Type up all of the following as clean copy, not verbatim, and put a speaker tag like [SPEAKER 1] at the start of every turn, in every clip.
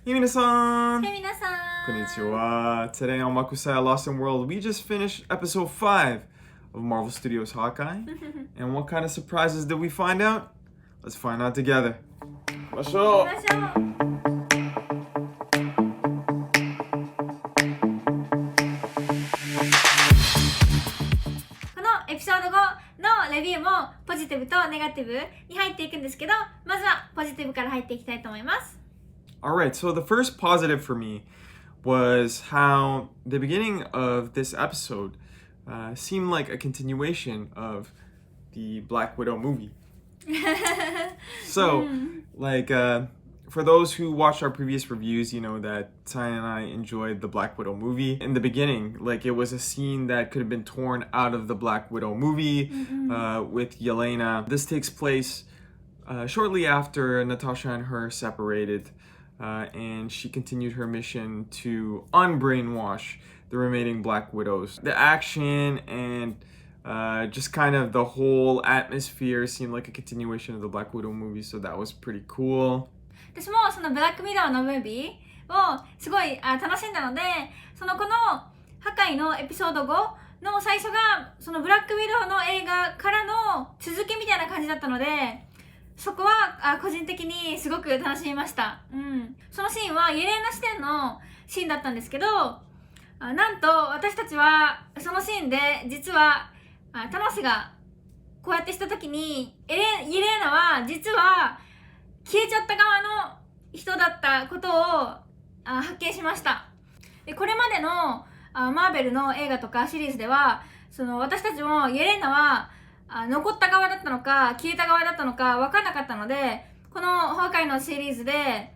[SPEAKER 1] Hey minasan!
[SPEAKER 2] 皆さん
[SPEAKER 1] Konnichiwa. Today on Makusaya Lost in World, we just finished episode 5 of Marvel Studios Hawkeye. And what kind of surprises did we find out? Let's find out together.
[SPEAKER 2] 行きましょうこのエピソード5のレビューもポジティブとネガティブに入っていくんですけど、まずはポジティブから入っていきたいと思います。
[SPEAKER 1] Alright, so the first positive for me was how the beginning of this episode seemed like a continuation of the Black Widow movie. So, for those who watched our previous reviews, you know that Ty and I enjoyed the Black Widow movie. In the beginning, it was a scene that could have been torn out of the Black Widow movie with Yelena. This takes place shortly after Natasha and her separated, and she continued her mission to unbrainwash the remaining Black Widows. The action and just kind of the whole atmosphere seemed like a continuation of the Black Widow movie, so that was pretty cool.
[SPEAKER 2] 私もそのブラックミラーのムービーをすごい楽しんだので、この破壊のエピソード5の最初がそのブラックミラーの映画からの続きみたいな感じだったので、そこは個人的にすごく楽しみました。そのシーンはイエレーナ視点のシーンだったんですけど、なんと私たちはそのシーンで実はタノスがこうやってした時にイエレーナは実は消えちゃった側の人だったことを発見しました。でこれまでのマーベルの映画とかシリーズではその私たちもイエレーナは残った側だったのか消えた側だったのか分かんなかったので、このホーカイのシリーズで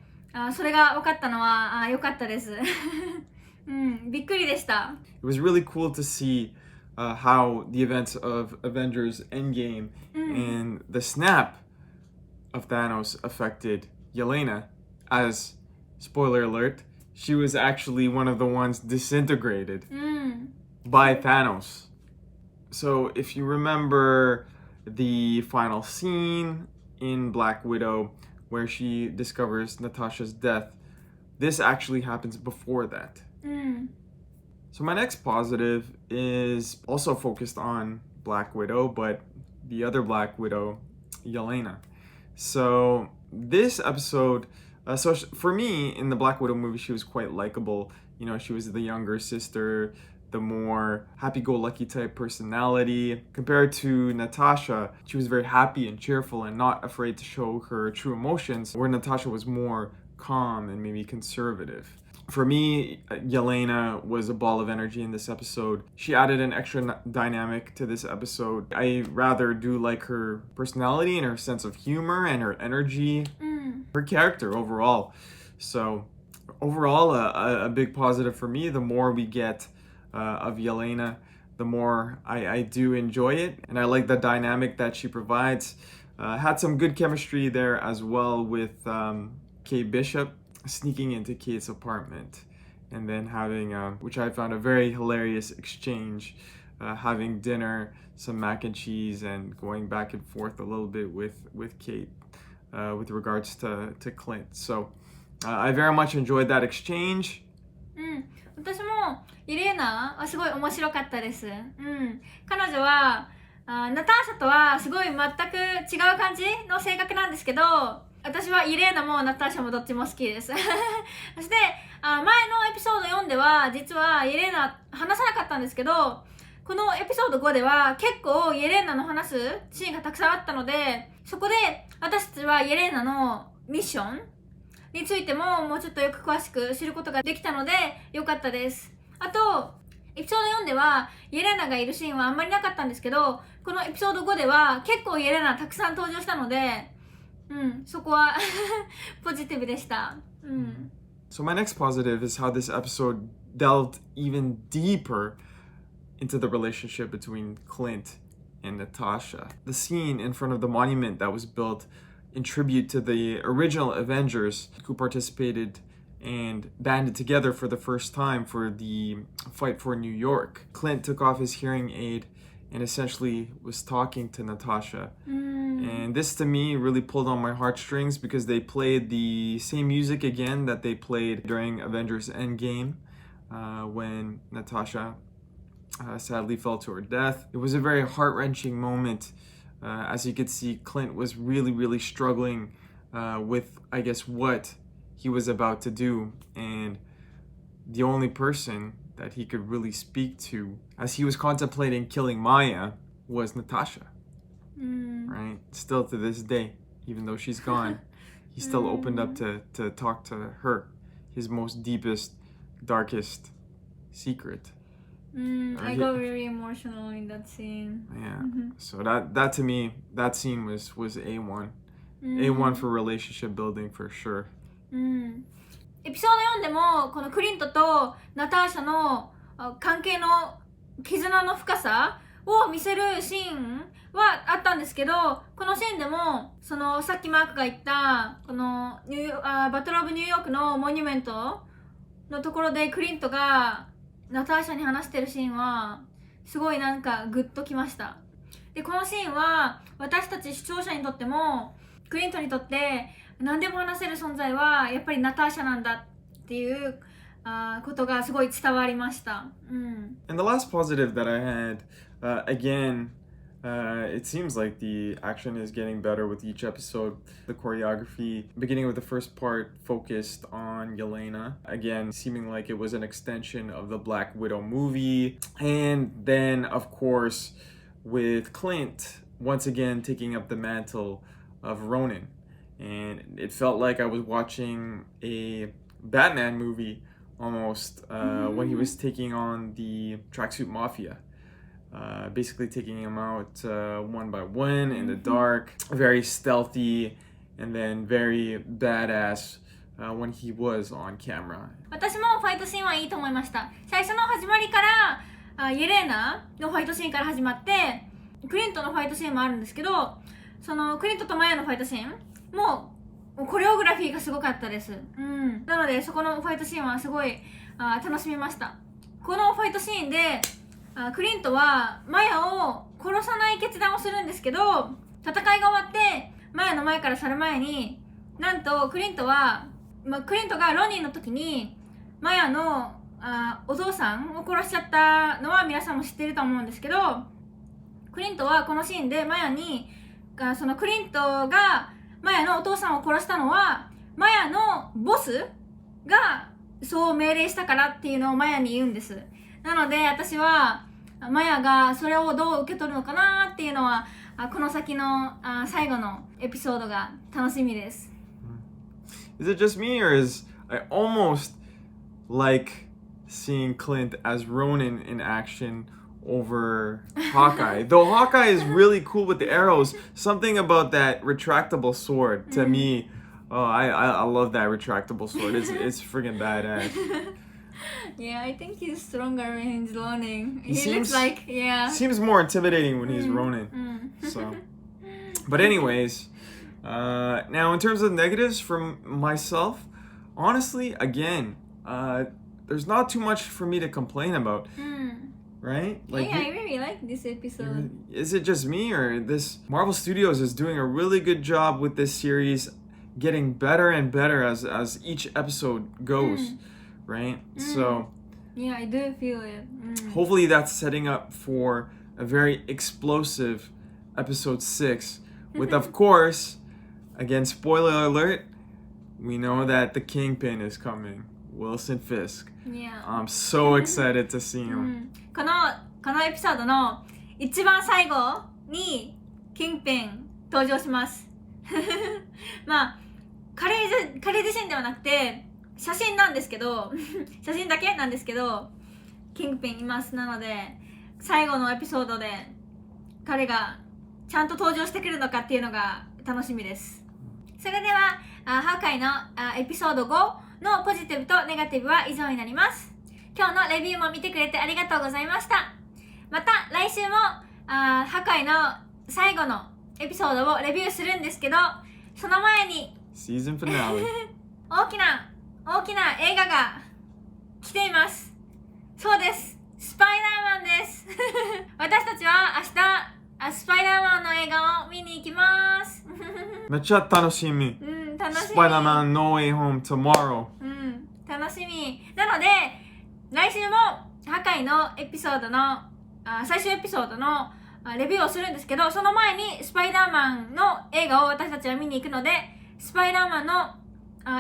[SPEAKER 2] それが分かったのは良かったです。びっくりでした。
[SPEAKER 1] It was really cool to see how the events of Avengers Endgame and the snap of Thanos affected Yelena, as, spoiler alert, she was actually one of the ones disintegrated by Thanos. So if you remember the final scene in Black Widow where she discovers Natasha's death, this actually happens before that. So my next positive is also focused on Black Widow, but the other Black Widow, Yelena. So this episode, for me, in the Black Widow movie, she was quite likable. You know, she was the younger sister, the more happy-go-lucky type personality. Compared to Natasha, she was very happy and cheerful and not afraid to show her true emotions, where Natasha was more calm and maybe conservative. For me, Yelena was a ball of energy in this episode. She added an extra dynamic to this episode. I rather do like her personality and her sense of humor and her energy, her character overall. So overall, a big positive for me. The more we get of Yelena, the more I do enjoy it. And I like the dynamic that she provides. Had some good chemistry there as well with Kate Bishop sneaking into Kate's apartment and then having, which I found a very hilarious exchange, having dinner, some mac and cheese, and going back and forth a little bit with Kate with regards to Clint. So I very much enjoyed that exchange.
[SPEAKER 2] 私もイレーナはすごい面白かったです。彼女はナターシャとはすごい全く違う感じの性格なんですけど、私はイレーナもナターシャもどっちも好きです。そして前のエピソード4では実はイレーナ話さなかったんですけど、このエピソード5では結構イレーナの話すシーンがたくさんあったので、そこで私たちはイレーナのミッションについてももうちょっとよく詳しく知ることができたので良かったです。あとエピソード4ではイエレナがいるシーンはあんまりなかったんですけど、このエピソード5では結構イエレナたくさん登場したので、そこはポジティブでした。
[SPEAKER 1] So my next positive is how this episode delved even deeper into the relationship between Clint and Natasha. The scene in front of the monument that was built in tribute to the original Avengers who participated and banded together for the first time for the fight for New York. Clint took off his hearing aid and essentially was talking to Natasha And this to me really pulled on my heartstrings because they played the same music again that they played during Avengers Endgame when Natasha sadly fell to her death. It was a very heart-wrenching moment. As you could see, Clint was really struggling with, I guess, what he was about to do. And the only person that he could really speak to as he was contemplating killing Maya was Natasha. Right? Still to this day, even though she's gone, he still opened up to talk to her, his most deepest, darkest secret.
[SPEAKER 2] I got very emotional in that scene.
[SPEAKER 1] Yeah. So that to me, that scene was A1. A1 for relationship building for sure.
[SPEAKER 2] エピソード4でもこのクリントとナターシャの関係の絆の深さを見せるシーンはあったんですけど、このシーンでもそのさっきマークが言ったこのバトルオブニューヨークのモニュメントのところでクリントがナターシャに話してるシーンはすごいなんかグッときました。でこのシーンは私たち視聴者にとってもクリントにとって何でも話せる存在はやっぱりナターシャなんだっていうことがすごい伝わりました。
[SPEAKER 1] And the last positive that I had, again, it seems like the action is getting better with each episode. The choreography, beginning with the first part, focused on Yelena. Again, seeming like it was an extension of the Black Widow movie. And then, of course, with Clint, once again taking up the mantle of Ronin. And it felt like I was watching a Batman movie almost when he was taking on the Tracksuit Mafia. Basically taking him out one by one in the dark, very stealthy, and then very badass when he was on camera.
[SPEAKER 2] 私もファイトシーンはいいと思いました。最初の始まりからイエレーナのファイトシーンから始まって、クリントのファイトシーンもあるんですけど、そのクリントとマヤのファイトシーンもうコレオグラフィーがすごかったです。なのでそこのファイトシーンはすごい楽しみました。このファイトシーンでクリントはマヤを殺さない決断をするんですけど、戦いが終わってマヤの前から去る前に、なんとクリントがロニーの時にマヤのお父さんを殺しちゃったのは皆さんも知ってると思うんですけど、クリントはこのシーンでマヤにそのクリントがマヤのお父さんを殺したのはマヤのボスがそう命令したからっていうのをマヤに言うんです。なので私はマヤがそれをどう受け取るのかなっていうのはこの先の最後のエピソードが楽しみです。
[SPEAKER 1] Is it just me or is I almost like seeing Clint as Ronin in action over Hawkeye? Though Hawkeye is really cool with the arrows, something about that retractable sword to me, I love that retractable sword. It's friggin' badass.
[SPEAKER 2] Yeah, I think he's stronger when he's Ronin. He
[SPEAKER 1] seems,
[SPEAKER 2] looks like,
[SPEAKER 1] seems more intimidating when he's Ronin. So, but anyways, now in terms of negatives from myself, honestly, again, there's not too much for me to complain about. Right?
[SPEAKER 2] Like, I really like this episode.
[SPEAKER 1] Is it just me or this Marvel Studios is doing a really good job with this series, getting better and better as each episode goes, right? So
[SPEAKER 2] yeah, I do feel it.
[SPEAKER 1] Hopefully that's setting up for a very explosive episode 6 with, of course, again, spoiler alert, we know that the Kingpin is coming. Wilson Fisk.
[SPEAKER 2] Yeah.
[SPEAKER 1] I'm so excited to see him.
[SPEAKER 2] このエピソードの一番最後にキングピン登場します。まあ彼自身ではなくて写真なんですけど写真だけなんですけどキングピンいます。なので最後のエピソードで彼がちゃんと登場してくるのかっていうのが楽しみです。それではハーカイのエピソード5のポジティブとネガティブは以上になります。今日のレビューも見てくれてありがとうございました。また来週も破壊の最後のエピソードをレビューするんですけど、その前に
[SPEAKER 1] シーズンフィナーレ
[SPEAKER 2] 大きな映画が来ています。そうです、スパイダーマンです私たちは明日スパイダーマンの映画を見に行きます。
[SPEAKER 1] めっちゃ楽しみ。
[SPEAKER 2] うん、楽しみ。
[SPEAKER 1] Spider-Man No Way Home tomorrow。
[SPEAKER 2] うん、楽しみ。なので、来週も破壊のエピソードの最終エピソードのレビューをするんですけど、その前にスパイダーマンの映画を私たちは見に行くので、スパイダーマンの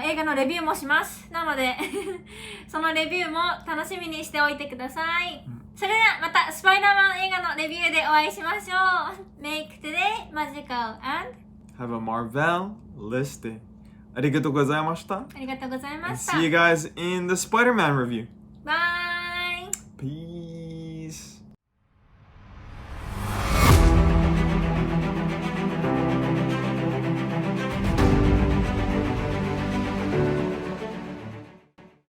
[SPEAKER 2] 映画のレビューもします。なのでそのレビューも楽しみにしておいてください。それではまたスパイダーマン映画のレビューでお会いしましょう。Make today magical and
[SPEAKER 1] Have a marvelous day. ありがとうございました。
[SPEAKER 2] ありがとうございま
[SPEAKER 1] And
[SPEAKER 2] した。
[SPEAKER 1] see you guys in the Spider-Man review.
[SPEAKER 2] Bye!
[SPEAKER 1] Peace.